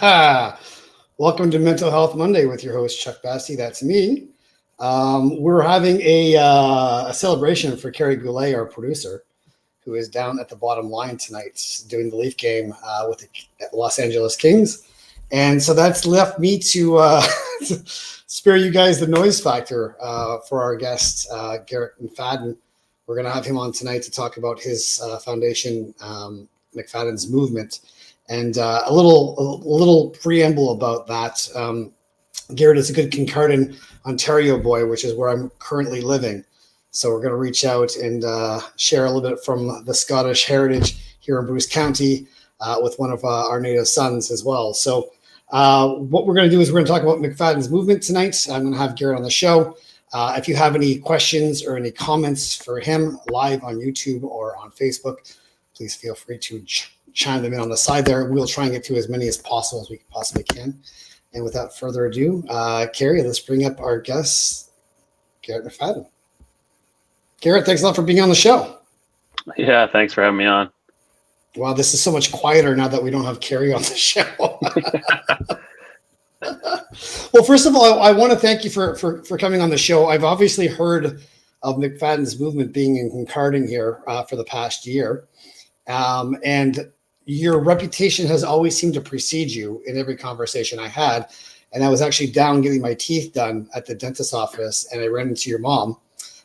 Welcome to Mental Health Monday with your host, Chuck Bastie. That's me. We're having a celebration for Kerry Goulet, our producer, who is down at the bottom line tonight doing the Leaf game with the Los Angeles Kings. And so that's left me to spare you guys the noise factor for our guest, Garrett McFadden. We're going to have him on tonight to talk about his foundation, McFadden's movement. And a little preamble about that. Garrett is a good Kincardine, Ontario boy, which is where I'm currently living. So we're going to reach out and share a little bit from the Scottish heritage here in Bruce County with one of our native sons as well. So what we're going to do is we're going to talk about McFadden's movement tonight. I'm going to have Garrett on the show. If you have any questions or any comments for him live on YouTube or on Facebook, please feel free to chime them in on the side there. We'll try and get to as many as possible as we possibly can. And without further ado, Kerry, let's bring up our guest, Garrett McFadden. Garrett, thanks a lot for being on the show. Yeah, thanks for having me on. Wow, this is so much quieter now that we don't have Kerry on the show. Well, first of all, I want to thank you for coming on the show. I've obviously heard of McFadden's movement being in Kincardine here for the past year. And your reputation has always seemed to precede you in every conversation I had. And I was actually down getting my teeth done at the dentist's office, and I ran into your mom,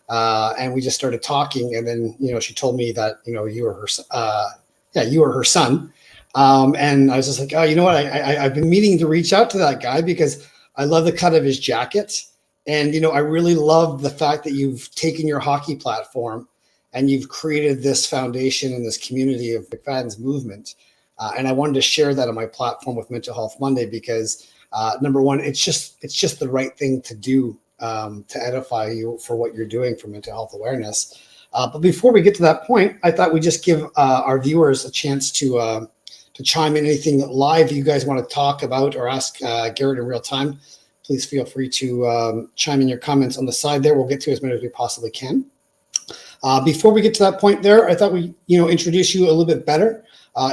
and we just started talking. And then, she told me that, you were her son. And I was just like, oh, you know what? I've been meaning to reach out to that guy because I love the cut of his jacket. And, I really love the fact that you've taken your hockey platform and you've created this foundation and this community of McFadden's movement. And I wanted to share that on my platform with Mental Health Monday because, number one, it's just the right thing to do to edify you for what you're doing for mental health awareness. But before we get to that point, I thought we'd just give our viewers a chance to chime in anything live you guys want to talk about or ask Garrett in real time. Please feel free to chime in your comments on the side there. We'll get to as many as we possibly can. Before we get to that point there, I thought we, introduce you a little bit better.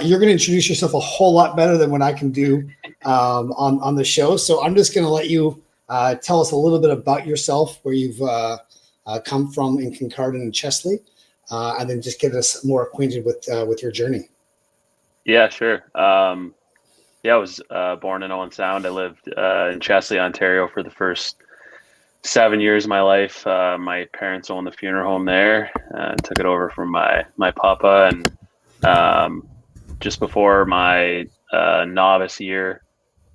You're going to introduce yourself a whole lot better than what I can do on the show. So I'm just going to let you tell us a little bit about yourself, where you've come from in Kincardine and Chesley, and then just get us more acquainted with your journey. Yeah, sure. I was born in Owen Sound. I lived in Chesley, Ontario for the first 7 years of my life. My parents owned the funeral home there and took it over from my papa. And just before my novice year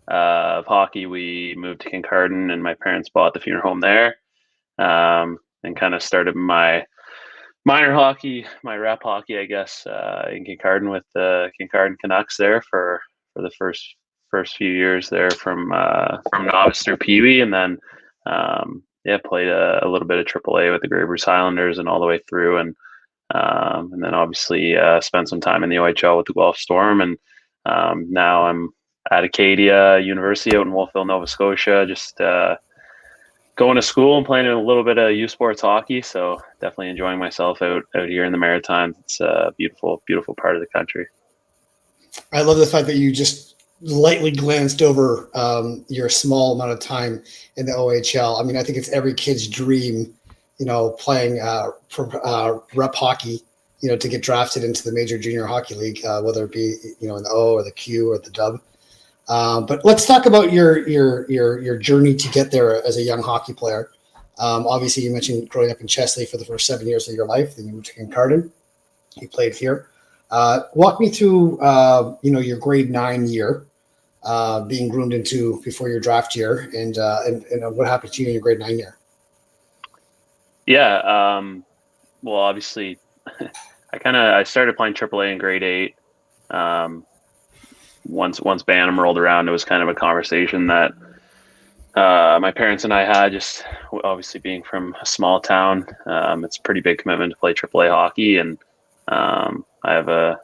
of hockey, we moved to Kincardine, and my parents bought the funeral home there and kind of started my minor hockey, my rep hockey, I guess, in Kincardine with the Kincardine Canucks there for the first few years there from novice through Pee Wee, and then played a little bit of AAA with the Grey Bruce Highlanders and all the way through, and then obviously spent some time in the OHL with the Guelph Storm, and now I'm at Acadia University out in Wolfville, Nova Scotia, just going to school and playing a little bit of U Sports hockey. So definitely enjoying myself out here in the Maritimes. It's a beautiful part of the country. I love the fact that you just lightly glanced over your small amount of time in the OHL. I mean, I think it's every kid's dream, playing rep hockey, to get drafted into the Major Junior Hockey League, whether it be, in the O or the Q or the Dub. But let's talk about your journey to get there as a young hockey player. Obviously, you mentioned growing up in Chesley for the first 7 years of your life. Then you moved to Kincardine. You played here. Walk me through, your grade 9 year, being groomed into before your draft year, and what happened to you in your grade 9 year. Yeah. Well, obviously, I started playing AAA in grade 8. Once Bantam rolled around, it was kind of a conversation that my parents and I had, just obviously being from a small town. It's a pretty big commitment to play AAA hockey, and I have a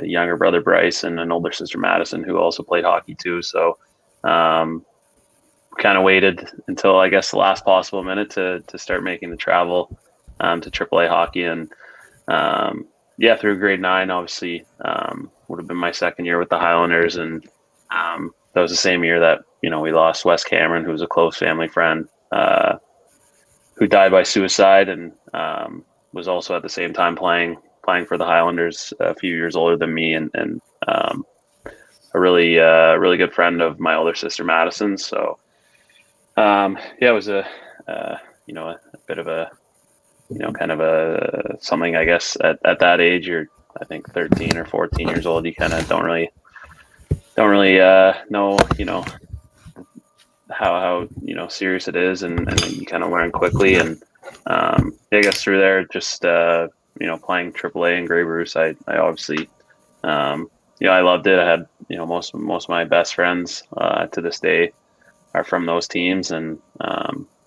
younger brother, Bryce, and an older sister, Madison, who also played hockey too. So kind of waited until, I guess, the last possible minute to start making the travel to AAA hockey. And through grade 9, obviously, would have been my second year with the Highlanders, and that was the same year that, we lost Wes Cameron, who was a close family friend, who died by suicide, and was also at the same time playing for the Highlanders, a few years older than me, and a really good friend of my older sister Madison. So it was a bit of a kind of a something, I guess, at that age. You're, I think, 13 or 14 years old. You kind of don't really know how serious it is, and you kind of learn quickly. And I guess through there, just playing AAA in Grey Bruce, I obviously I loved it. I had most of my best friends to this day are from those teams, and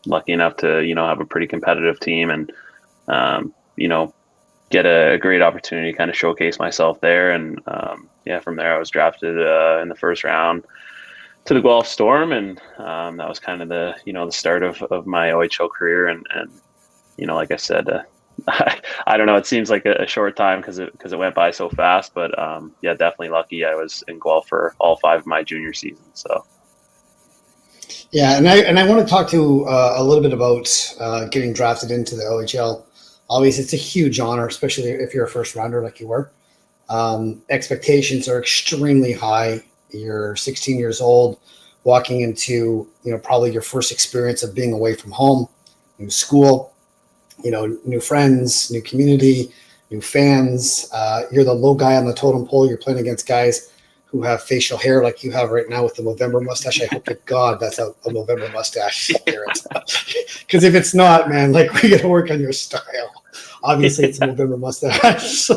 lucky enough to have a pretty competitive team, and get a great opportunity to kind of showcase myself there. And from there I was drafted in the first round to the Guelph Storm, and that was kind of the the start of my OHL career. And like I said, I don't know, it seems like a short time because it went by so fast, but definitely lucky. I was in Guelph for all 5 of my junior seasons. So yeah, and I want to talk to a little bit about getting drafted into the OHL. Obviously, it's a huge honor, especially if you're a first rounder like you were. Expectations are extremely high. You're 16 years old, walking into probably your first experience of being away from home, new school, new friends, new community, new fans. You're the low guy on the totem pole. You're playing against guys who have facial hair like you have right now with the Movember mustache. I hope to God that's a Movember mustache, Garrett. Because if it's not, man, we got to work on your style. Obviously, it's a Movember mustache.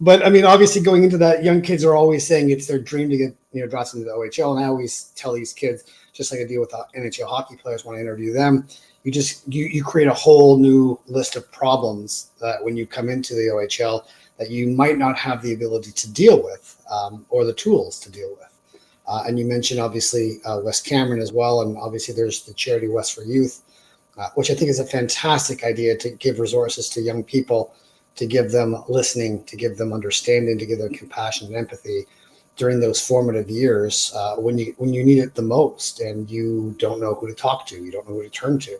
But I mean, obviously, going into that, young kids are always saying it's their dream to get drafted into the OHL. And I always tell these kids, just like I deal with NHL hockey players when I interview them, you create a whole new list of problems that when you come into the OHL that you might not have the ability to deal with, or the tools to deal with. And you mentioned obviously Wes Cameron as well, and obviously there's the charity West for Youth, which I think is a fantastic idea to give resources to young people, to give them listening, to give them understanding, to give them compassion and empathy during those formative years when you need it the most, and you don't know who to talk to, you don't know who to turn to,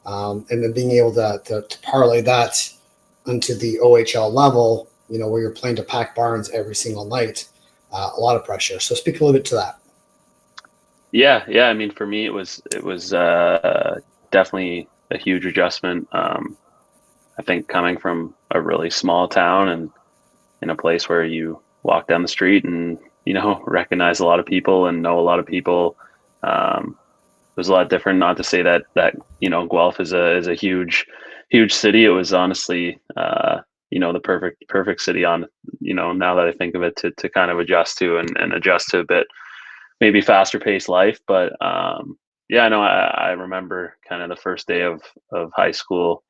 and then being able to parlay that into the OHL level, where you're playing to pack barns every single night, a lot of pressure. So speak a little bit to that. Yeah. I mean, for me, it was definitely a huge adjustment. I think coming from a really small town and in a place where you walk down the street and recognize a lot of people and know a lot of people, it was a lot different. Not to say that Guelph is a huge city. It was honestly the perfect city on now that I think of it to kind of adjust to and adjust to a bit maybe faster paced life. But I remember kind of the first day of high school.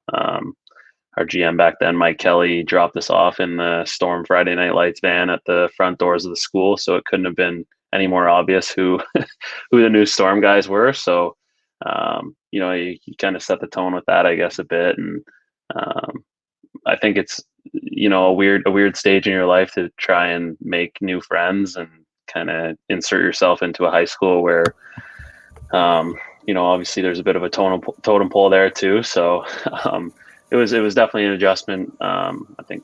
Our GM back then, Mike Kelly, dropped us off in the Storm Friday Night Lights van at the front doors of the school. So it couldn't have been any more obvious who the new Storm guys were. So you kind of set the tone with that, I guess, a bit. And I think it's a weird stage in your life to try and make new friends and kind of insert yourself into a high school where obviously there's a bit of a totem pole there too. So it was definitely an adjustment. I think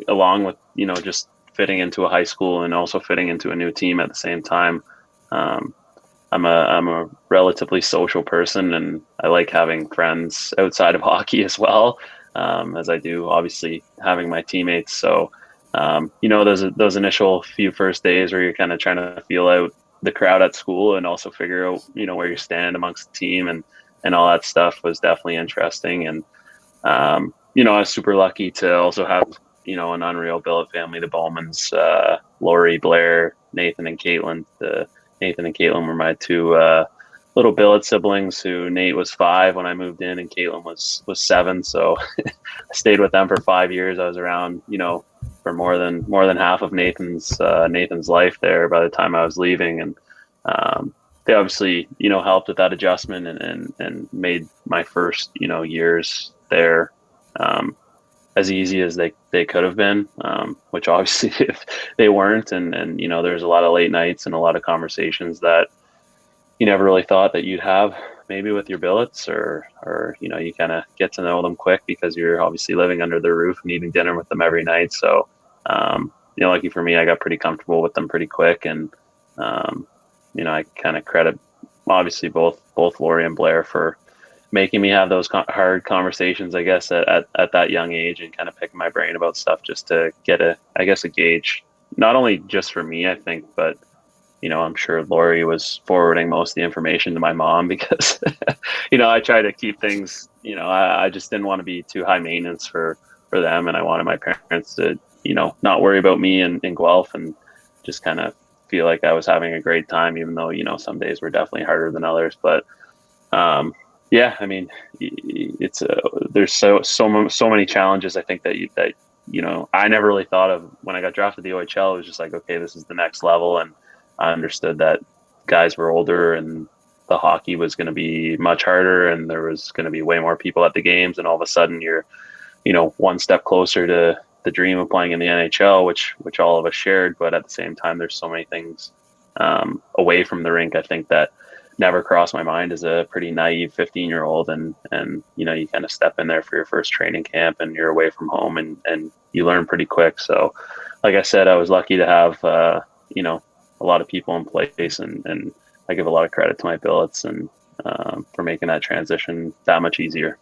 along with just fitting into a high school and also fitting into a new team at the same time. I'm a relatively social person, and I like having friends outside of hockey as well, as I do obviously having my teammates. So those initial few first days where you're kind of trying to feel out the crowd at school and also figure out where you stand amongst the team and all that stuff was definitely interesting. And I was super lucky to also have an unreal billet family, the Bowmans, Lori, Blair, Nathan, and Caitlin. Nathan and Caitlin were my two little billet siblings. Who Nate was 5 when I moved in, and Caitlin was 7. So I stayed with them for 5 years. I was around for more than half of Nathan's life there by the time I was leaving, and they obviously helped with that adjustment and made my first years there as easy as they could have been, which obviously if they weren't. And there's a lot of late nights and a lot of conversations that you never really thought that you'd have maybe with your billets, or you kind of get to know them quick because you're obviously living under their roof and eating dinner with them every night. So, lucky for me, I got pretty comfortable with them pretty quick. And, I kind of credit obviously both Lori and Blair for making me have those hard conversations, I guess, at that young age, and kind of picking my brain about stuff just to get a gauge, not only just for me, I think, but, I'm sure Lori was forwarding most of the information to my mom because, I try to keep things, I just didn't want to be too high maintenance for them. And I wanted my parents to, not worry about me in Guelph, and just kind of feel like I was having a great time, even though, some days were definitely harder than others. But, yeah, I mean, it's there's so many challenges. I think that I never really thought of when I got drafted to the OHL. It was just like, okay, this is the next level, and I understood that guys were older and the hockey was going to be much harder, and there was going to be way more people at the games, and all of a sudden you're, one step closer to the dream of playing in the NHL, which all of us shared. But at the same time, there's so many things away from the rink, I think, that never crossed my mind as a pretty naive 15-year-old. And you kind of step in there for your first training camp, and you're away from home, and you learn pretty quick. So like I said, I was lucky to have a lot of people in place, and I give a lot of credit to my billets and for making that transition that much easier.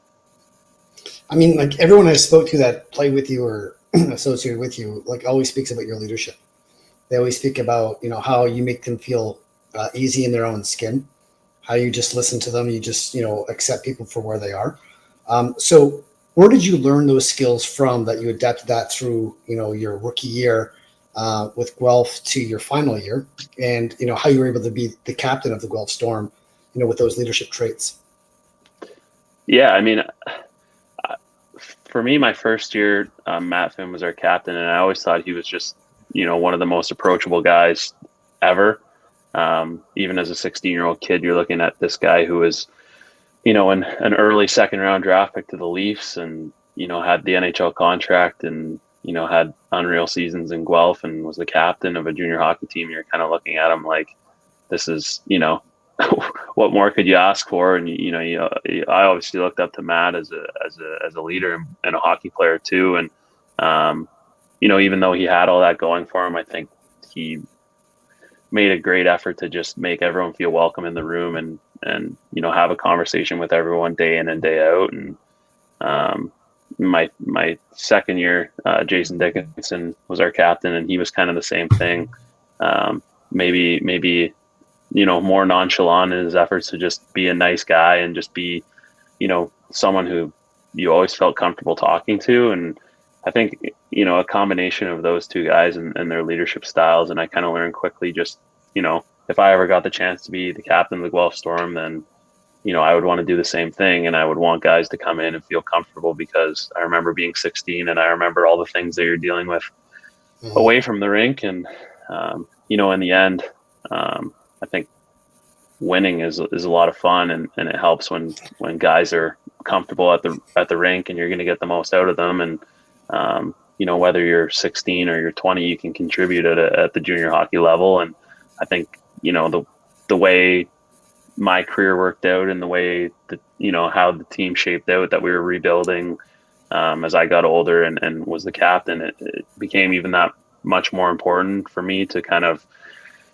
I mean, like, everyone I spoke to that played with you or associated with you, like, always speaks about your leadership. They always speak about, how you make them feel easy in their own skin, how you just listen to them, you just, accept people for where they are. So where did you learn those skills from that you adapted that through, your rookie year with Guelph to your final year, and, how you were able to be the captain of the Guelph Storm, with those leadership traits? Yeah, I mean, for me, my first year, Matt Finn was our captain, and I always thought he was just, one of the most approachable guys ever. Even as a 16-year-old kid, you're looking at this guy who was, an early second-round draft pick to the Leafs, and, had the NHL contract, and, had unreal seasons in Guelph, and was the captain of a junior hockey team. You're kind of looking at him like, this is, what more could you ask for? And I obviously looked up to Matt as a leader and a hockey player too. And even though he had all that going for him, I think he made a great effort to just make everyone feel welcome in the room, and have a conversation with everyone day in and day out. And my second year, Jason Dickinson was our captain, and he was kind of the same thing. Maybe more nonchalant in his efforts to just be a nice guy and just be, someone who you always felt comfortable talking to. And I think, a combination of those two guys and their leadership styles. And I kind of learned quickly, just, if I ever got the chance to be the captain of the Guelph Storm, then, I would want to do the same thing. And I would want guys to come in and feel comfortable, because I remember being 16, and I remember all the things that you're dealing with away from the rink. And, in the end, I think winning is a lot of fun, and it helps when guys are comfortable at the rink, and you're going to get the most out of them. And whether you're 16 or you're 20, you can contribute at the junior hockey level. And I think the way my career worked out, and the way that how the team shaped out, that we were rebuilding as I got older and was the captain, it became even that much more important for me to kind of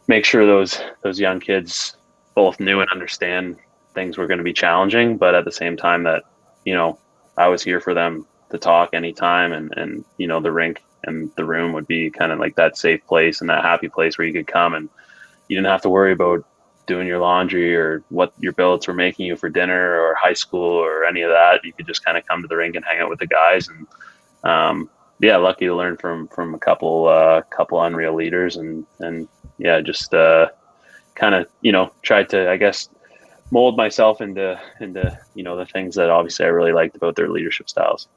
make sure those young kids both knew and understand things were going to be challenging, but at the same time that, I was here for them to talk anytime, and the rink and the room would be kind of like that safe place and that happy place where you could come, and you didn't have to worry about doing your laundry or what your billets were making you for dinner or high school or any of that. You could just kind of come to the rink and hang out with the guys. And lucky to learn from a couple unreal leaders, and just kind of tried to, I guess, mold myself into the things that obviously I really liked about their leadership styles.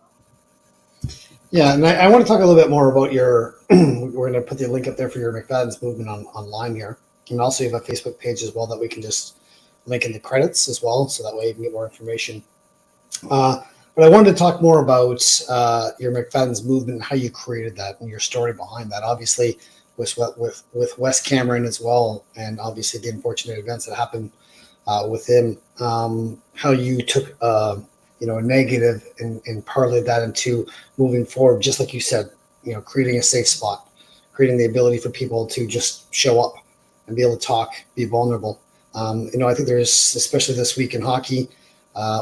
Yeah, and I want to talk a little bit more about your we're going to put the link up there for your McFadden's movement online here. And also you have a Facebook page as well that we can just link in the credits as well, so that way you can get more information. I But I wanted to talk more about your McFadden's movement and how you created that and your story behind that. Obviously, with Wes Cameron as well, and obviously the unfortunate events that happened with him, how you took a negative and parlayed that into moving forward, just like you said, creating a safe spot, creating the ability for people to just show up and be able to talk, be vulnerable. I think there's, especially this week in hockey,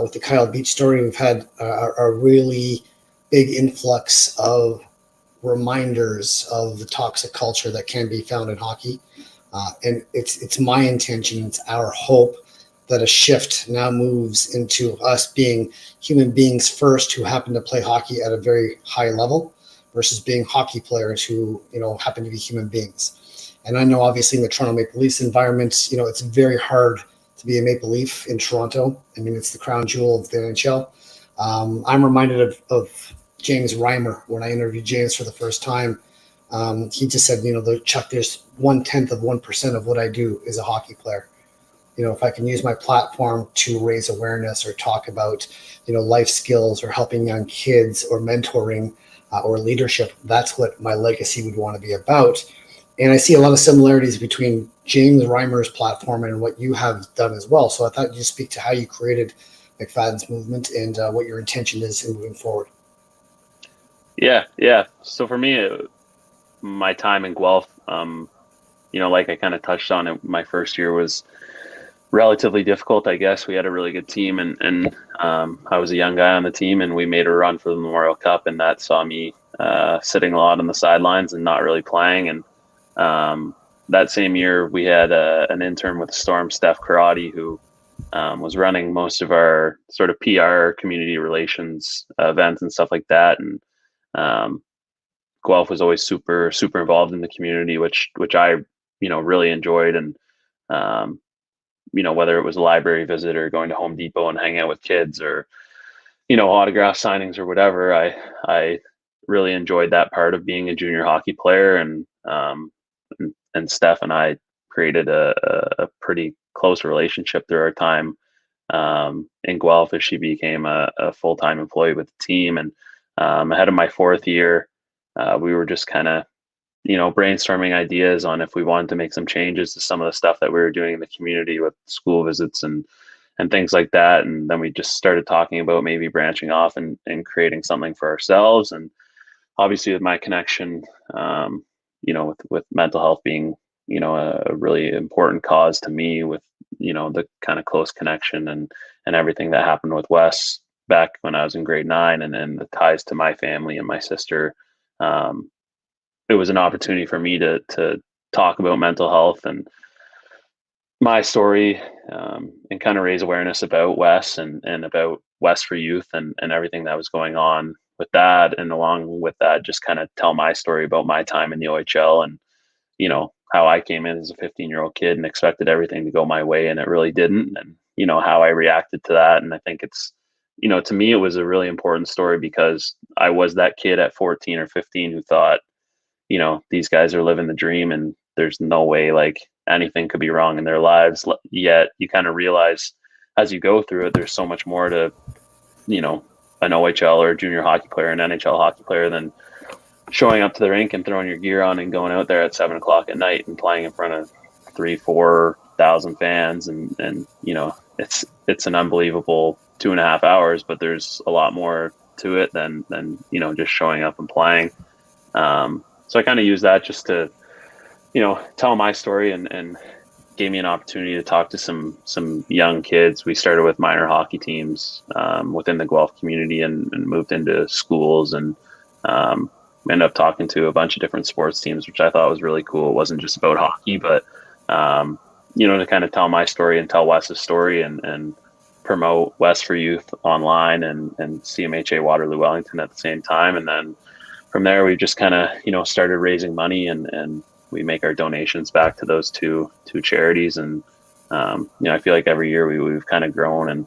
with the Kyle Beach story, we've had a really big influx of reminders of the toxic culture that can be found in hockey. And it's my intention, it's our hope that a shift now moves into us being human beings first who happen to play hockey at a very high level versus being hockey players who, happen to be human beings. And I know obviously in the Toronto Maple Leafs environment, it's very hard to be a Maple Leaf in Toronto. I mean, it's the crown jewel of the NHL. I'm reminded of James Reimer when I interviewed James for the first time. He just said, Chuck, there's 0.1% of what I do is a hockey player. If I can use my platform to raise awareness or talk about, life skills or helping young kids or mentoring or leadership, that's what my legacy would want to be about. And I see a lot of similarities between James Reimer's platform and what you have done as well. So I thought you'd speak to how you created McFadden's movement and what your intention is in moving forward. Yeah. So for me, my time in Guelph, like I kind of touched on it, my first year was relatively difficult, I guess. We had a really good team, and I was a young guy on the team, and we made a run for the Memorial Cup, and that saw me sitting a lot on the sidelines and not really playing. And that same year, we had an intern with Storm, Steph Karate, who was running most of our sort of PR, community relations events and stuff like that. And Guelph was always super, super involved in the community, which I, really enjoyed. And, whether it was a library visit or going to Home Depot and hanging out with kids or, autograph signings or whatever, I really enjoyed that part of being a junior hockey player. And Steph and I created a pretty close relationship through our time in Guelph as she became a full-time employee with the team. And ahead of my fourth year, we were just kind of, brainstorming ideas on if we wanted to make some changes to some of the stuff that we were doing in the community with school visits and things like that. And then we just started talking about maybe branching off and creating something for ourselves. And obviously with my connection, with mental health being, a really important cause to me with, the kind of close connection and everything that happened with Wes back when I was in grade 9 and the ties to my family and my sister. It was an opportunity for me to talk about mental health and my story, and kind of raise awareness about Wes and about Wes for Youth and everything that was going on with that. And along with that, just kind of tell my story about my time in the OHL and, how I came in as a 15-year-old kid and expected everything to go my way and it really didn't. And, how I reacted to that. And I think it's, to me, it was a really important story because I was that kid at 14 or 15 who thought, these guys are living the dream and there's no way like anything could be wrong in their lives. Yet you kind of realize as you go through it, there's so much more to, an OHL or a junior hockey player, an NHL hockey player than showing up to the rink and throwing your gear on and going out there at 7:00 at night and playing in front of 3,000-4,000 fans. And, it's an unbelievable 2.5 hours, but there's a lot more to it than, just showing up and playing. So I kind of use that just to, tell my story and gave me an opportunity to talk to some young kids. We started with minor hockey teams within the Guelph community and moved into schools and ended up talking to a bunch of different sports teams, which I thought was really cool. It wasn't just about hockey, but, to kind of tell my story and tell Wes's story and promote Wes for Youth online and CMHA Waterloo Wellington at the same time. And then from there, we just kind of, started raising money and we make our donations back to those two charities. And, I feel like every year we've kind of grown and,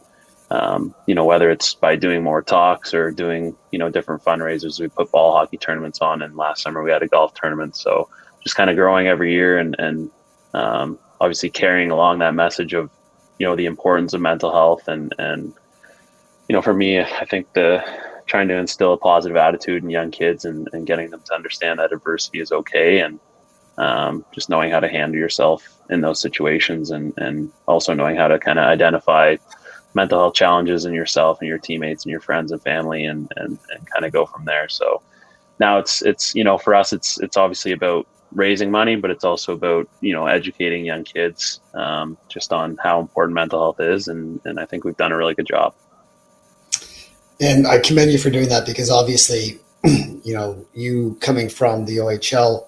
whether it's by doing more talks or doing, different fundraisers, we put ball hockey tournaments on. And last summer we had a golf tournament. So just kind of growing every year and obviously carrying along that message of, the importance of mental health and for me, I think trying to instill a positive attitude in young kids and getting them to understand that adversity is okay, and just knowing how to handle yourself in those situations, and also knowing how to kind of identify mental health challenges in yourself and your teammates and your friends and family, and kind of go from there. So now it's for us, it's obviously about raising money, but it's also about educating young kids just on how important mental health is, and I think we've done a really good job. And I commend you for doing that, because obviously, you coming from the OHL,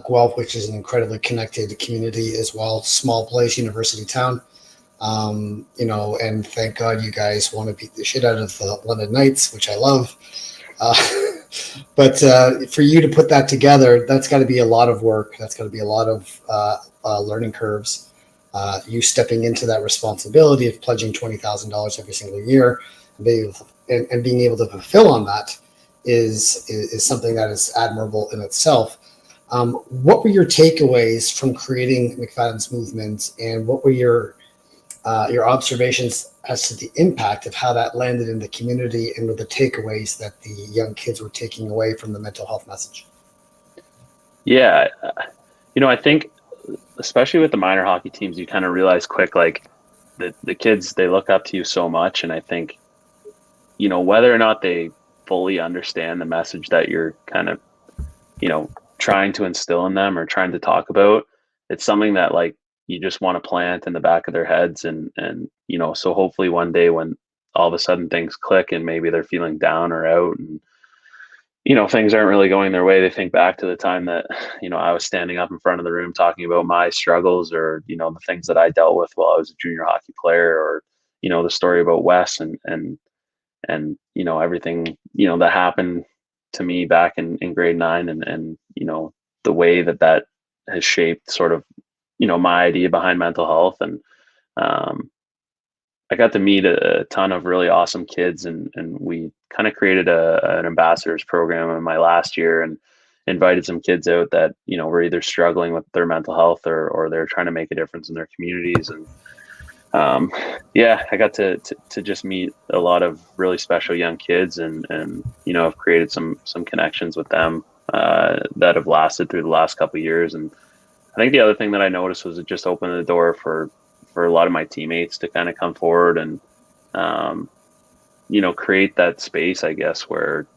Guelph, which is an incredibly connected community as well, small place, university town, and thank God you guys want to beat the shit out of the London Knights, which I love. But for you to put that together, that's got to be a lot of work. That's got to be a lot of learning curves. You stepping into that responsibility of pledging $20,000 every single year, and being able to fulfill on that is something that is admirable in itself. What were your takeaways from creating McFadden's movement, and what were your observations as to the impact of how that landed in the community, and with the takeaways that the young kids were taking away from the mental health message? Yeah, I think especially with the minor hockey teams, you kind of realize quick, like the kids, they look up to you so much, and I think whether or not they fully understand the message that you're kind of trying to instill in them or trying to talk about, it's something that like you just want to plant in the back of their heads, and so hopefully one day when all of a sudden things click and maybe they're feeling down or out, and things aren't really going their way, they think back to the time that I was standing up in front of the room talking about my struggles, or the things that I dealt with while I was a junior hockey player, or the story about Wes, and everything that happened to me back in grade 9, and the way that has shaped sort of my idea behind mental health. And I got to meet a ton of really awesome kids, and we kind of created an ambassadors program in my last year, and invited some kids out that were either struggling with their mental health, or they're trying to make a difference in their communities. And I got to just meet a lot of really special young kids, and I've created some connections with them that have lasted through the last couple of years. And I think the other thing that I noticed was it just opened the door for a lot of my teammates to kind of come forward and create that space, I guess, where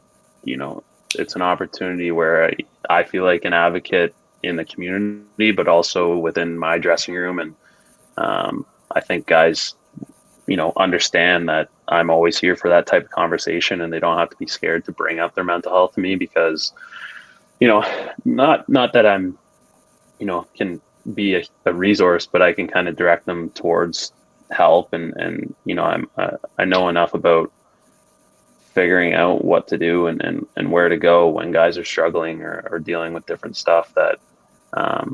it's an opportunity where I feel like an advocate in the community, but also within my dressing room. And I think guys, understand that I'm always here for that type of conversation, and they don't have to be scared to bring up their mental health to me, because, not that I'm, can be a resource, but I can kind of direct them towards help. And I know enough about figuring out what to do and where to go when guys are struggling or dealing with different stuff that, I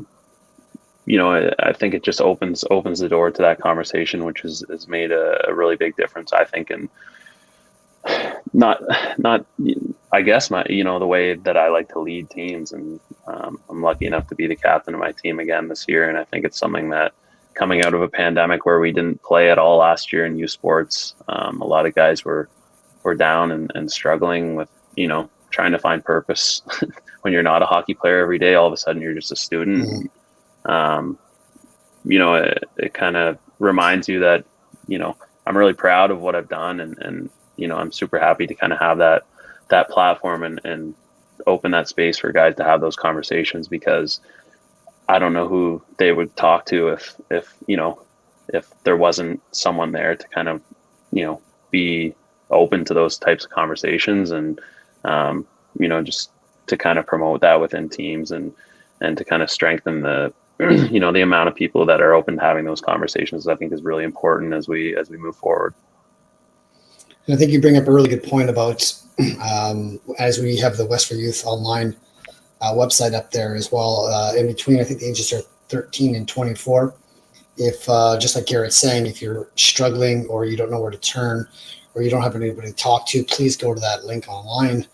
think it just opens the door to that conversation, which has made a really big difference, I think. And not, I guess the way that I like to lead teams, and I'm lucky enough to be the captain of my team again this year. And I think it's something that, coming out of a pandemic where we didn't play at all last year in youth sports, a lot of guys were down and struggling with, trying to find purpose when you're not a hockey player every day. All of a sudden you're just a student. It kind of reminds you that, I'm really proud of what I've done, and I'm super happy to kind of have that platform and open that space for guys to have those conversations, because I don't know who they would talk to if there wasn't someone there to kind of, be open to those types of conversations, and, just to kind of promote that within teams, and to kind of strengthen the, the amount of people that are open to having those conversations, I think is really important as we move forward. And I think you bring up a really good point about, as we have the West for Youth online website up there as well, in between, I think the ages are 13 and 24. If, just like Garrett's saying, if you're struggling or you don't know where to turn, or you don't have anybody to talk to, please go to that link online.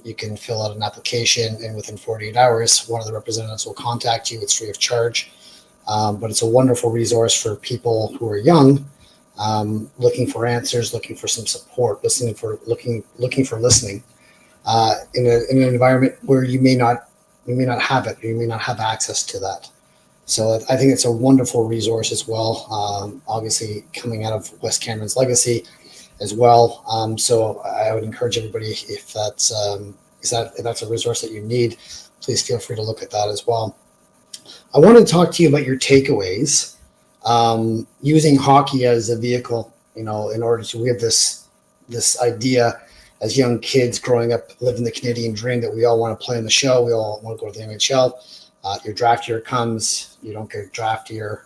You can fill out an application, and within 48 hours, one of the representatives will contact you. It's free of charge. But it's a wonderful resource for people who are young, looking for answers, looking for some support, looking for listening, in an environment where you may not have it, you may not have access to that. So I think it's a wonderful resource as well. Obviously, coming out of Wes Cameron's legacy as well. So I would encourage everybody, if that's a resource that you need, please feel free to look at that as well. I want to talk to you about your takeaways, using hockey as a vehicle. In order to, we have this idea as young kids growing up, living the Canadian dream, that we all want to play in the show. We all want to go to the NHL. Your draft year comes, you don't get a draft year.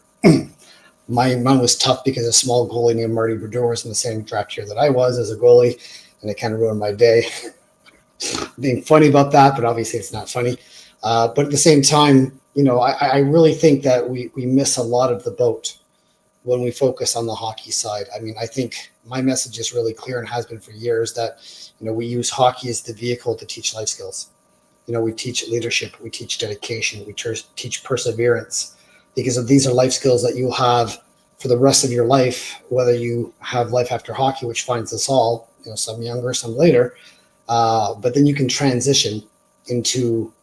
Mine was tough because a small goalie named Marty Brodeur was in the same draft year that I was as a goalie, and it kind of ruined my day. Being funny about that, but obviously it's not funny. But at the same time, I really think that we miss a lot of the boat when we focus on the hockey side. I mean, I think my message is really clear and has been for years that, we use hockey as the vehicle to teach life skills. We teach leadership, we teach dedication, we teach perseverance, because these are life skills that you'll have for the rest of your life, whether you have life after hockey, which finds us all, some younger, some later, but then you can transition into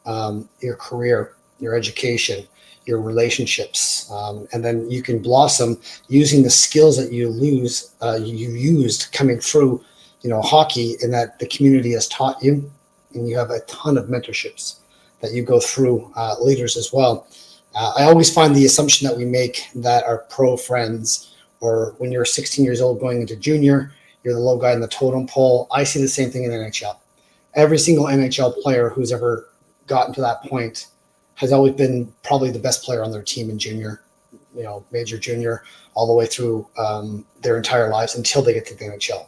your career, your education, your relationships, and then you can blossom using the skills that you used coming through, hockey, and that the community has taught you. And you have a ton of mentorships that you go through, leaders as well. I always find the assumption that we make that our pro friends, or when you're 16 years old going into junior, you're the low guy in the totem pole. I see the same thing in the NHL. Every single NHL player who's ever gotten to that point has always been probably the best player on their team in junior, major, junior, all the way through their entire lives until they get to the NHL.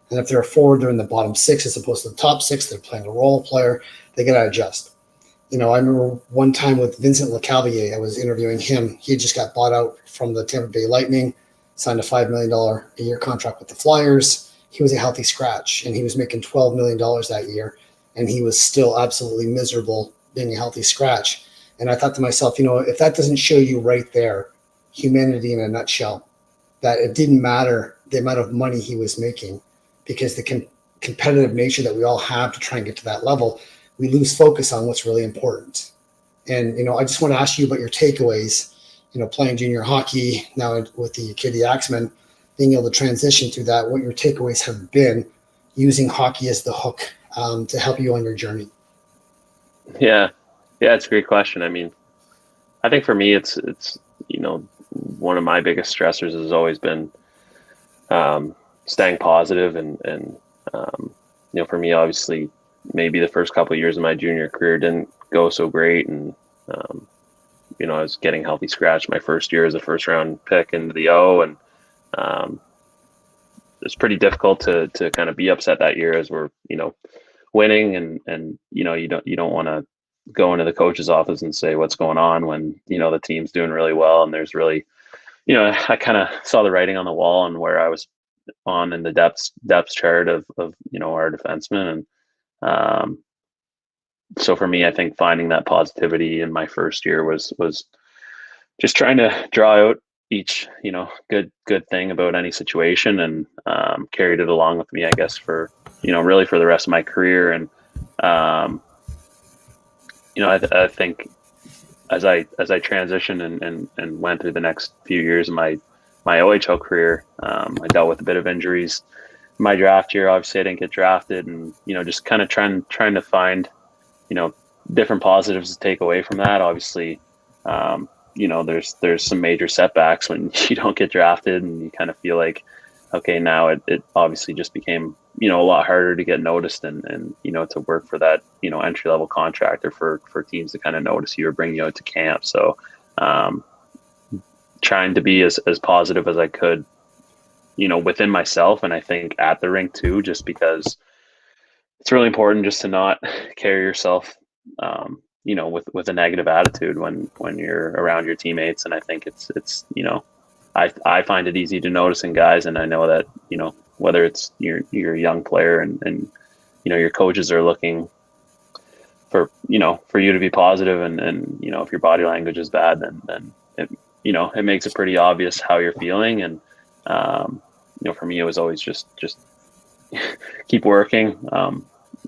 And if they're a forward, they're in the bottom six as opposed to the top six. They're playing a role player. They got to adjust. I remember one time with Vincent Lecavalier, I was interviewing him. He just got bought out from the Tampa Bay Lightning, signed a $5 million a year contract with the Flyers. He was a healthy scratch, and he was making $12 million that year, and he was still absolutely miserable being a healthy scratch. And I thought to myself, if that doesn't show you right there, humanity in a nutshell, that it didn't matter the amount of money he was making, because the competitive nature that we all have to try and get to that level, we lose focus on what's really important. And, I just want to ask you about your takeaways, playing junior hockey now with the Katie Axemen, being able to transition through that, what your takeaways have been using hockey as the hook to help you on your journey. Yeah, it's a great question. I mean, I think for me, it's one of my biggest stressors has always been staying positive, and for me, obviously, maybe the first couple of years of my junior career didn't go so great, and I was getting healthy scratch my first year as a first round pick into the O, and it's pretty difficult to kind of be upset that year as we're winning, and you don't want to go into the coach's office and say what's going on when the team's doing really well, and there's really I kind of saw the writing on the wall and where I was on in the depth chart of our defensemen, and so for me, I think finding that positivity in my first year was just trying to draw out each good thing about any situation, and carried it along with me, I guess, for really for the rest of my career. And I think as I transitioned and went through the next few years of my OHL career, I dealt with a bit of injuries. My draft year, obviously, I didn't get drafted, and just kind of trying to find different positives to take away from that. Obviously, there's some major setbacks when you don't get drafted, and you kind of feel like, okay, now it obviously just became a lot harder to get noticed, and to work for that entry level contract, or for teams to kind of notice you or bring you out to camp. So trying to be as positive as I could within myself, and I think at the rink too, just because it's really important just to not carry yourself with a negative attitude when you're around your teammates. And I think it's I find it easy to notice in guys, and I know that whether it's you're a young player and your coaches are looking for you to be positive, and if your body language is bad, then it makes it pretty obvious how you're feeling. And For me, it was always just keep working.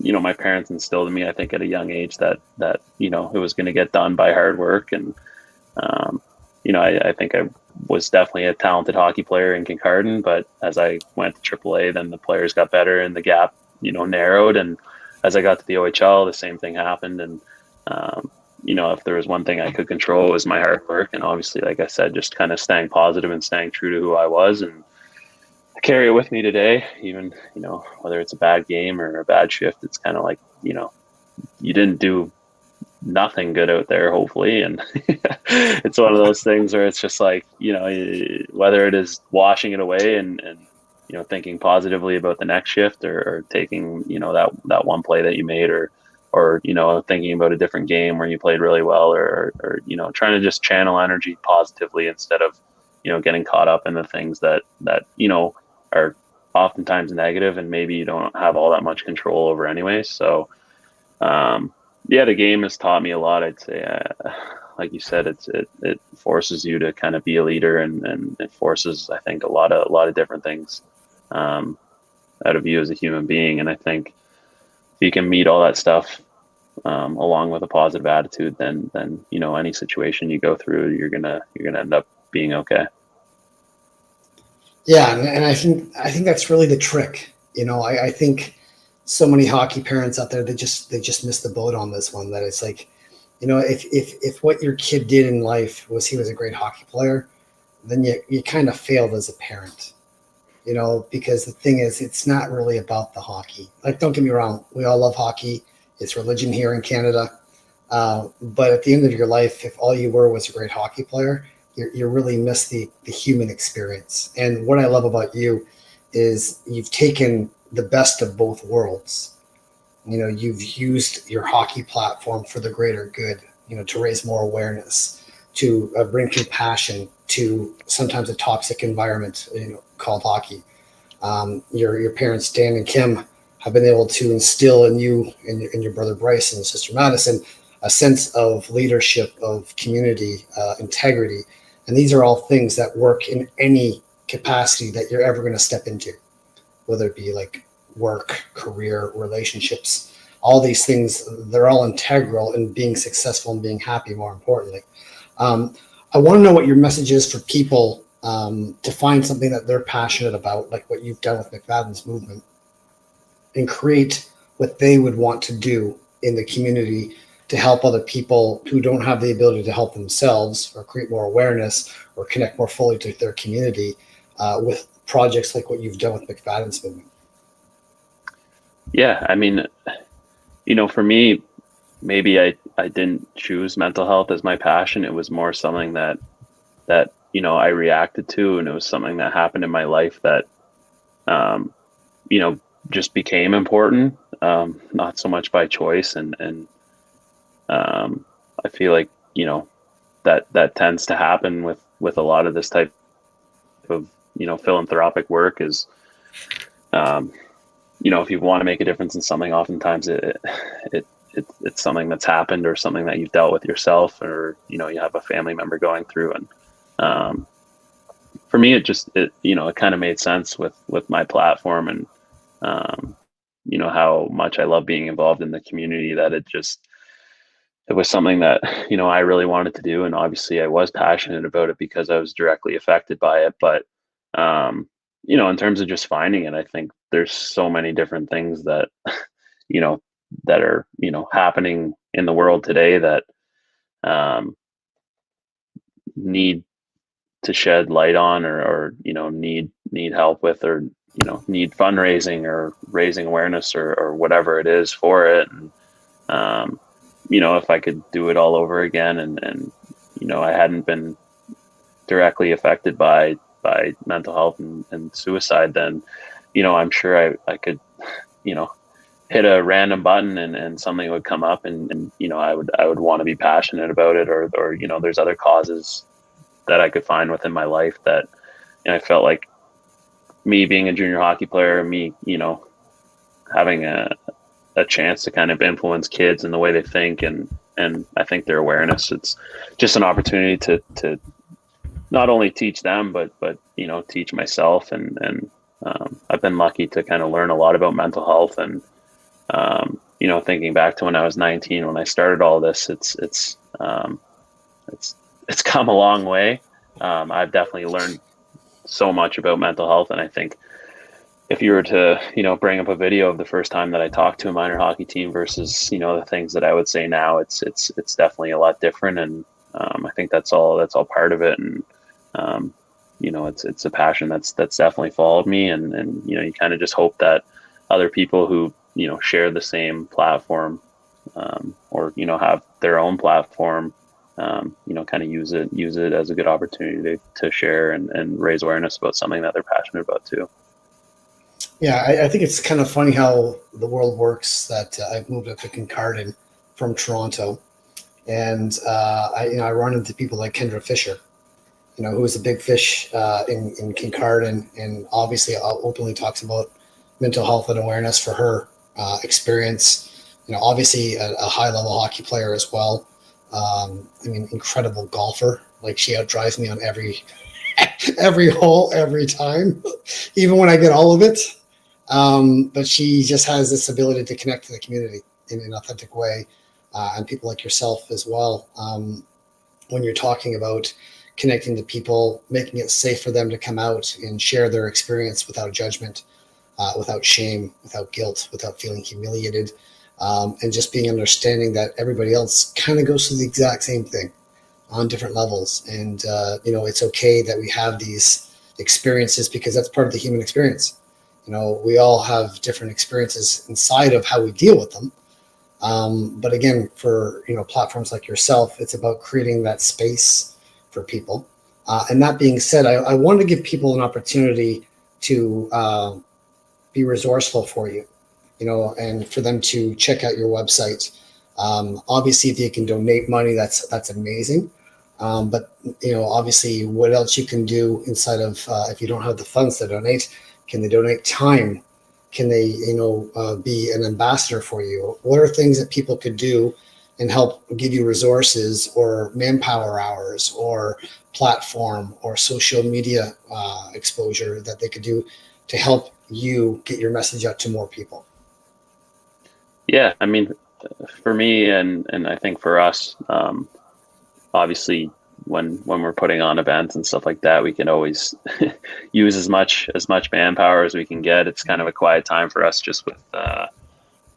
My parents instilled in me, I think, at a young age that it was going to get done by hard work. And I think I was definitely a talented hockey player in Kincardine, but as I went to AAA, then the players got better and the gap narrowed. And as I got to the OHL, the same thing happened. And if there was one thing I could control, it was my hard work. And obviously, like I said, just kind of staying positive and staying true to who I was. And I carry it with me today, even, whether it's a bad game or a bad shift, it's kind of like, you didn't do nothing good out there, hopefully. And it's one of those things where it's just like, whether it is washing it away and thinking positively about the next shift or taking, that one play that you made or thinking about a different game where you played really well or trying to just channel energy positively instead of, getting caught up in the things that are oftentimes negative and maybe you don't have all that much control over anyway. So, the game has taught me a lot. I'd say, like you said, it forces you to kind of be a leader and it forces, I think, a lot of different things out of you as a human being. And I think if you can meet all that stuff along with a positive attitude, then any situation you go through, you're gonna end up being okay. Yeah, and I think that's really the trick. I think so many hockey parents out there, they just missed the boat on this one. That it's like, if what your kid did in life was he was a great hockey player, then you kind of failed as a parent. Because the thing is, it's not really about the hockey. Like, don't get me wrong, we all love hockey. It's religion here in Canada. But at the end of your life, if all you were was a great hockey player, you really miss the human experience. And what I love about you is you've taken the best of both worlds. You've used your hockey platform for the greater good, to raise more awareness, to bring compassion to sometimes a toxic environment, called hockey. Your parents, Dan and Kim, have been able to instill in you and your brother Bryce and sister Madison a sense of leadership, of community, integrity. And these are all things that work in any capacity that you're ever going to step into, whether it be like work, career, relationships. All these things, they're all integral in being successful and being happy, more importantly. I want to know what your message is for people to find something that they're passionate about, like what you've done with McFadden's movement, and create what they would want to do in the community to help other people who don't have the ability to help themselves, or create more awareness or connect more fully to their community with projects like what you've done with McFadden's movement. Yeah, I mean, for me, maybe I didn't choose mental health as my passion. It was more something that I reacted to, and it was something that happened in my life that just became important, not so much by choice. And I feel like that tends to happen with a lot of this type of philanthropic work is if you want to make a difference in something, oftentimes it's something that's happened or something that you've dealt with yourself, or you have a family member going through. And for me, it kind of made sense with my platform and how much I love being involved in the community, that it was something that I really wanted to do. And obviously I was passionate about it because I was directly affected by it. But in terms of just finding it, I think there's so many different things that that are happening in the world today that need to shed light on, or need help with, or need fundraising or raising awareness or whatever it is for it. And if I could do it all over again and I hadn't been directly affected by mental health and suicide, then I'm sure I could hit a random button and something would come up, and I would want to be passionate about it, or there's other causes that I could find within my life that I felt like me being a junior hockey player, me having a chance to kind of influence kids in the way they think and I think their awareness, it's just an opportunity to not only teach them, but teach myself, and I've been lucky to kind of learn a lot about mental health. And thinking back to when I was 19, when I started all this, it's come a long way. I've definitely learned so much about mental health, and I think if you were to bring up a video of the first time that I talked to a minor hockey team versus the things that I would say now, it's definitely a lot different. And I think that's all part of it. And it's a passion that's definitely followed me. And you kind of just hope that other people who share the same platform, or have their own platform, kind of use it as a good opportunity to share and raise awareness about something that they're passionate about too. Yeah, I think it's kind of funny how the world works. That I've moved up to Kincardine from Toronto, and I run into people like Kendra Fisher, who is a big fish in Kincardine, and obviously openly talks about mental health and awareness for her experience. Obviously a high level hockey player as well. Incredible golfer. Like, she outdrives me on every hole every time, even when I get all of it. But she just has this ability to connect to the community in an authentic way, and people like yourself as well. When you're talking about connecting to people, making it safe for them to come out and share their experience without judgment, without shame, without guilt, without feeling humiliated, and just being understanding that everybody else kind of goes through the exact same thing on different levels. And, it's okay that we have these experiences, because that's part of the human experience. We all have different experiences inside of how we deal with them. But again, for, platforms like yourself, it's about creating that space for people. And that being said, I wanted to give people an opportunity to be resourceful for you, and for them to check out your website. Obviously, if you can donate money, that's amazing. But obviously, what else you can do inside of, if you don't have the funds to donate, can they donate time? Can they, be an ambassador for you? What are things that people could do and help give you resources or manpower hours or platform or social media exposure that they could do to help you get your message out to more people? Yeah, for me, and I think for us, obviously when we're putting on events and stuff like that, we can always use as much manpower as we can get. It's kind of a quiet time for us, just with the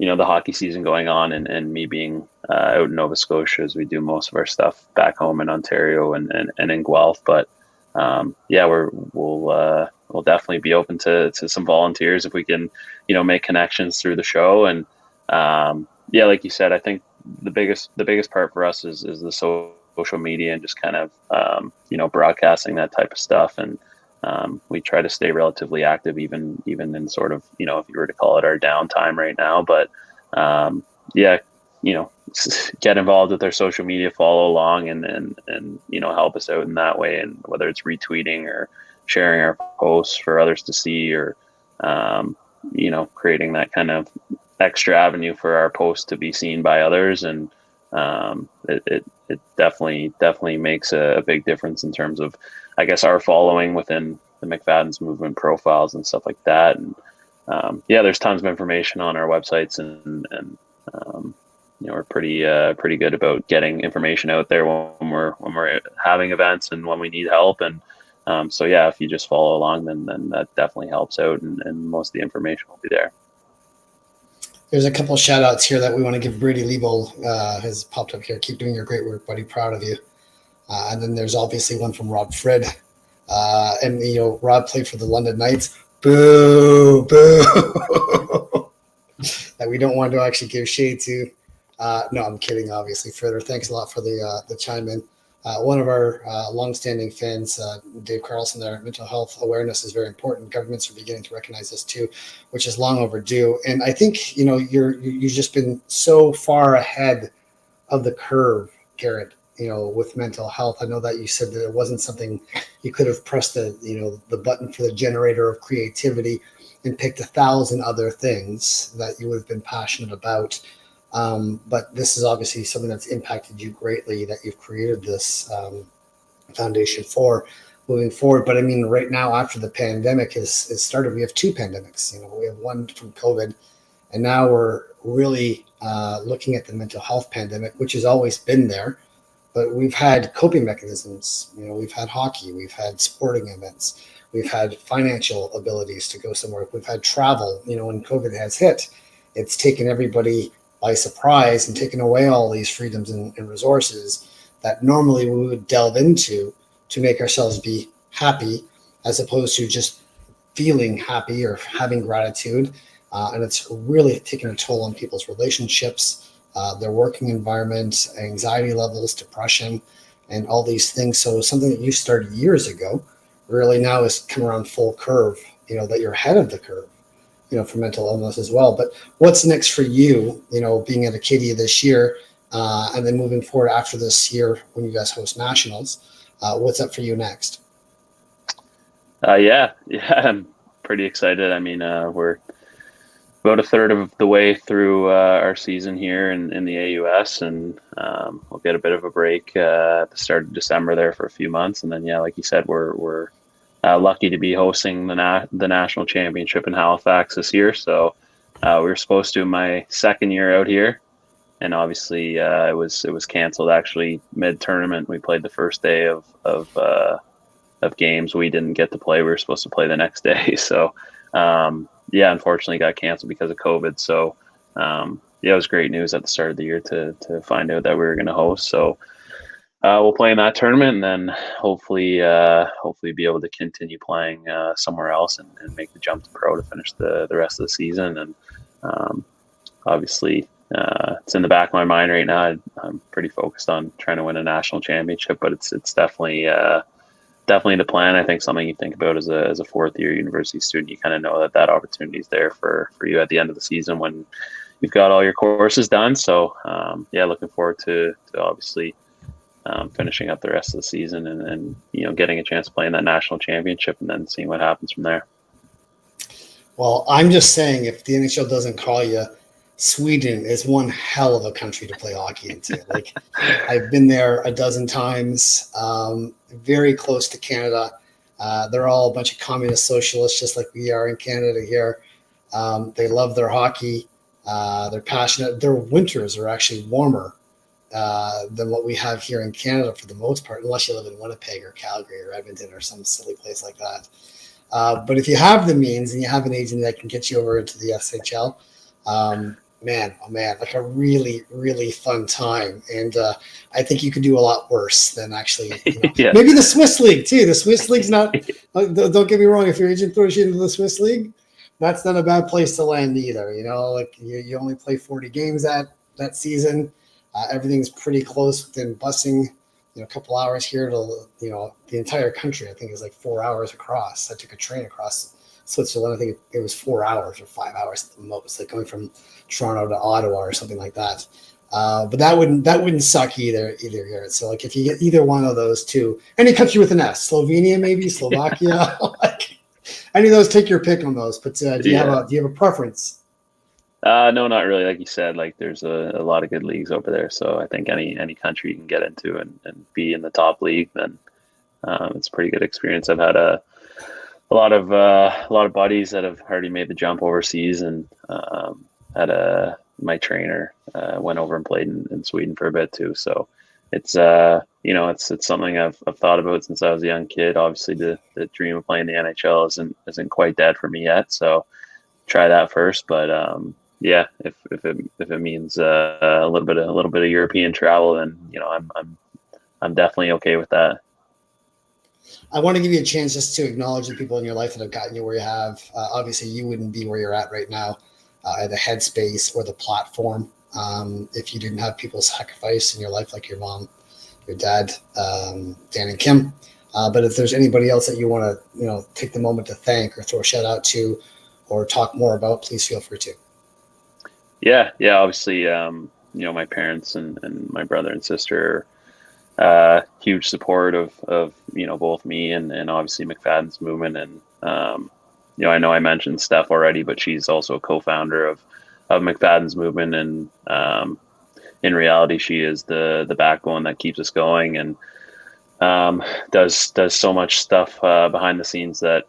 hockey season going on, and me being out in Nova Scotia, as we do most of our stuff back home in Ontario and in Guelph. But we'll definitely be open to some volunteers if we can make connections through the show. And like you said, I think the biggest part for us is the social media, and just kind of broadcasting that type of stuff. And we try to stay relatively active, even in sort of, if you were to call it our downtime right now. But get involved with our social media, follow along, and help us out in that way. And whether it's retweeting or sharing our posts for others to see, or creating that kind of extra avenue for our posts to be seen by others. And it definitely makes a big difference in terms of, I guess, our following within the McFadden's movement profiles and stuff like that. And there's tons of information on our websites, and we're pretty good about getting information out there when we're having events and when we need help. And if you just follow along, then that definitely helps out, and most of the information will be there. There's a couple of shout outs here that we want to give. Brady Liebel has popped up here. Keep doing your great work, buddy. Proud of you. And then there's obviously one from Rob Fred. And Rob played for the London Knights. Boo, boo. That we don't want to actually give shade to. No, I'm kidding, obviously. Fredder, thanks a lot for the chime in. One of our longstanding fans, Dave Carlson, there, mental health awareness is very important. Governments are beginning to recognize this too, which is long overdue. And I think, you've just been so far ahead of the curve, Garrett, with mental health. I know that you said that it wasn't something you could have pressed the button for the generator of creativity and picked 1,000 other things that you would have been passionate about. But this is obviously something that's impacted you greatly, that you've created this foundation for moving forward. But I mean, right now, after the pandemic has started, we have two pandemics. We have one from COVID, and now we're really looking at the mental health pandemic, which has always been there. But we've had coping mechanisms. We've had hockey, we've had sporting events, we've had financial abilities to go somewhere, we've had travel. When COVID has hit, it's taken everybody by surprise and taken away all these freedoms and resources that normally we would delve into to make ourselves be happy, as opposed to just feeling happy or having gratitude. And it's really taken a toll on people's relationships, their working environment, anxiety levels, depression, and all these things. So something that you started years ago really now is come around full curve, that you're ahead of the curve, for mental illness as well. But what's next for you, being at Acadia this year, and then moving forward after this year when you guys host nationals, what's up for you next? Yeah, I'm pretty excited. I mean, we're about a third of the way through our season here in the AUS, and we'll get a bit of a break at the start of December there for a few months, and then like you said, we're lucky to be hosting the national championship in Halifax this year. So we were supposed to my second year out here, and obviously it was canceled actually mid tournament. We played the first day of games. We didn't get to play. We were supposed to play the next day, so. Unfortunately got canceled because of COVID. So, it was great news at the start of the year to find out that we were going to host. So, we'll play in that tournament, and then hopefully be able to continue playing somewhere else and make the jump to pro to finish the rest of the season. And obviously, it's in the back of my mind right now. I'm pretty focused on trying to win a national championship, but it's definitely the plan. I think something you think about as a fourth year university student. You kind of know that opportunity is there for you at the end of the season when you've got all your courses done. So looking forward to obviously finishing up the rest of the season and getting a chance to play in that national championship and then seeing what happens from there. Well, I'm just saying, if the NHL doesn't call you, Sweden is one hell of a country to play hockey into. Like, I've been there a dozen times, very close to Canada. They're all a bunch of communist socialists, just like we are in Canada here. They love their hockey. They're passionate. Their winters are actually warmer than what we have here in Canada for the most part, unless you live in Winnipeg or Calgary or Edmonton or some silly place like that. But if you have the means and you have an agent that can get you over into the SHL, man, like a really, really fun time. And I think you could do a lot worse than actually, maybe the Swiss League too. The Swiss League's not, don't get me wrong, if your agent throws you into the Swiss League, that's not a bad place to land either. Like you only play 40 games that season. Everything's pretty close within busing, a couple hours here to, the entire country, I think is like 4 hours across. I took a train across Switzerland. I think it was 4 hours or 5 hours at the most, like going from Toronto to Ottawa or something like that. But that wouldn't suck either, Garrett. So like if you get either one of those two, any country with an S, Slovenia, maybe Slovakia, like any of those, take your pick on those. But do you have a preference? No, not really. Like you said, like there's a lot of good leagues over there. So I think any country you can get into and be in the top league, then it's a pretty good experience. I've had a lot of buddies that have already made the jump overseas, and my trainer went over and played in Sweden for a bit too. So it's it's something I've thought about since I was a young kid. Obviously, the dream of playing the NHL isn't quite dead for me yet. So try that first, but if it means a little bit of European travel, then I'm definitely okay with that. I want to give you a chance just to acknowledge the people in your life that have gotten you where you have. Obviously, you wouldn't be where you're at right now, the headspace or the platform, if you didn't have people sacrifice in your life, like your mom, your dad, Dan and Kim. But if there's anybody else that you want to, take the moment to thank or throw a shout out to, or talk more about, please feel free to. Yeah. Obviously, my parents and my brother and sister. Huge support of both me and obviously McFadden's movement, and I know I mentioned Steph already, but she's also a co-founder of McFadden's movement, and in reality she is the backbone that keeps us going. And does so much stuff behind the scenes that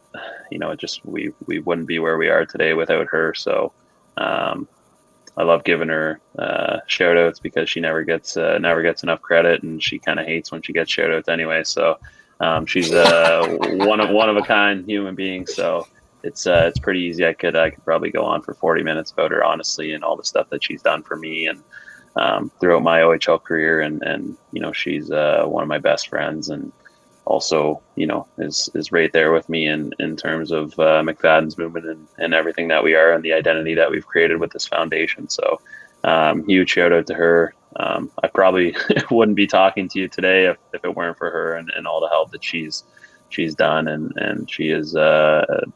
we wouldn't be where we are today without her. So I love giving her shout outs because she never gets enough credit, and she kind of hates when she gets shout outs anyway. So she's one of a kind human being. So it's pretty easy. I could probably go on for 40 minutes about her, honestly, and all the stuff that she's done for me and throughout my OHL career. And she's one of my best friends, and also, is right there with me in terms of McFadden's movement and everything that we are and the identity that we've created with this foundation. So huge shout out to her. I probably wouldn't be talking to you today if it weren't for her and all the help that she's done. And she has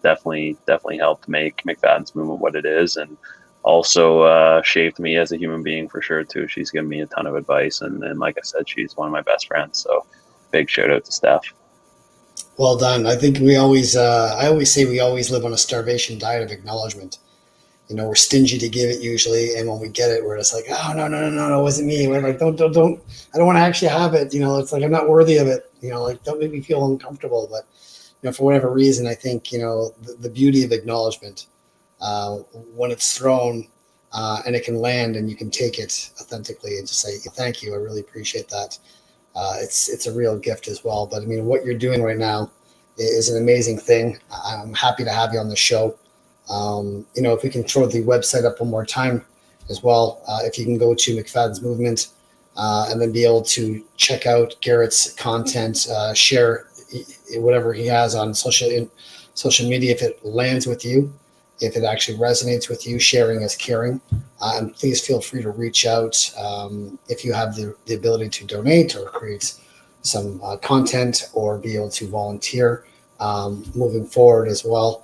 definitely helped make McFadden's movement what it is. And also shaped me as a human being for sure too. She's given me a ton of advice. And like I said, she's one of my best friends. So big shout out to Steph. Well done. I think I always say we always live on a starvation diet of acknowledgement. We're stingy to give it usually, and when we get it, we're just like, oh no, it wasn't me. We're like, don't, I don't want to actually have it. It's like I'm not worthy of it. Like don't make me feel uncomfortable. But for whatever reason, I think the beauty of acknowledgement when it's thrown and it can land and you can take it authentically and just say thank you. I really appreciate that. It's a real gift as well. But I mean, what you're doing right now is an amazing thing. I'm happy to have you on the show. If we can throw the website up one more time as well, if you can go to McFadden's Movement and then be able to check out Garrett's content, share whatever he has on social media. If it lands with you, if it actually resonates with you, sharing is caring. And please feel free to reach out if you have the ability to donate or create some content or be able to volunteer moving forward as well.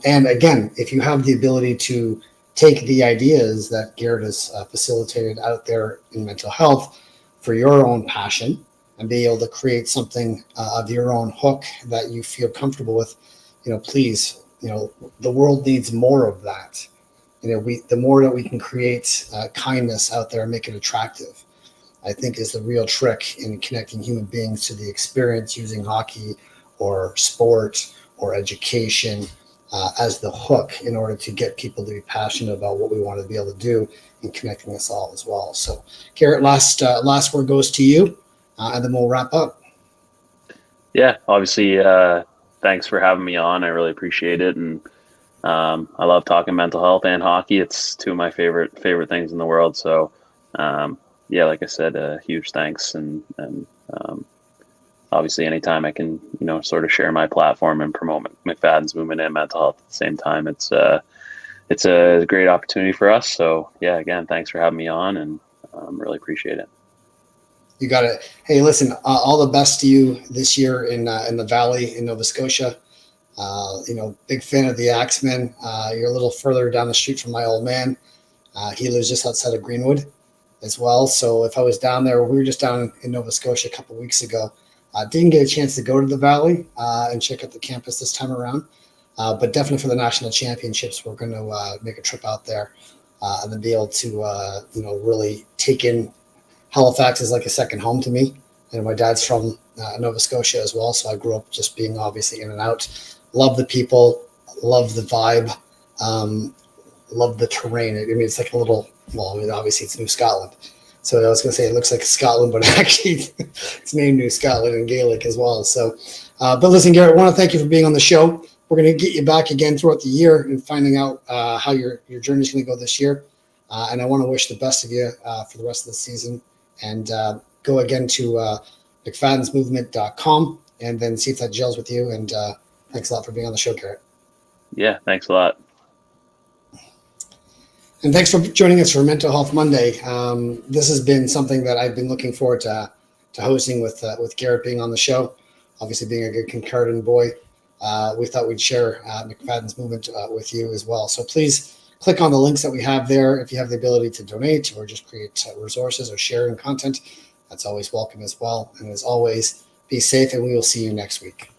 And again, if you have the ability to take the ideas that Garrett has facilitated out there in mental health for your own passion and be able to create something of your own hook that you feel comfortable with, please, the world needs more of that. The more that we can create kindness out there and make it attractive, I think is the real trick in connecting human beings to the experience using hockey or sport or education as the hook in order to get people to be passionate about what we want to be able to do and connecting us all as well. So Garrett, last word goes to you and then we'll wrap up. Yeah, obviously, thanks for having me on. I really appreciate it. And I love talking mental health and hockey. It's two of my favorite things in the world. So like I said, huge thanks. And obviously anytime I can, sort of share my platform and promote McFadden's movement and mental health at the same time, it's a great opportunity for us. So yeah, again, thanks for having me on and really appreciate it. You got it. Hey, listen, all the best to you this year in the Valley in Nova Scotia. Big fan of the Axemen. You're a little further down the street from my old man. He lives just outside of Greenwood as well. So if I was down there, we were just down in Nova Scotia a couple of weeks ago. Didn't get a chance to go to the Valley and check out the campus this time around. But definitely for the national championships, we're going to make a trip out there and then be able to, really take in Halifax is like a second home to me. And my dad's from Nova Scotia as well. So I grew up just being obviously in and out. Love the people, love the vibe, love the terrain. I mean, it's like obviously it's New Scotland. So I was going to say it looks like Scotland, but actually it's named New Scotland in Gaelic as well. So, but listen, Garrett, I want to thank you for being on the show. We're going to get you back again throughout the year and finding out how your journey is going to go this year. And I want to wish the best of you for the rest of the season. And go again to McFaddensMovement.com and then see if that gels with you. And thanks a lot for being on the show, Garrett. Yeah, thanks a lot. And thanks for joining us for Mental Health Monday. This has been something that I've been looking forward to hosting with Garrett being on the show. Obviously, being a good Concordian boy, we thought we'd share McFadden's Movement with you as well. So please click on the links that we have there. If you have the ability to donate or just create resources or sharing content, that's always welcome as well. And as always, be safe, and we will see you next week.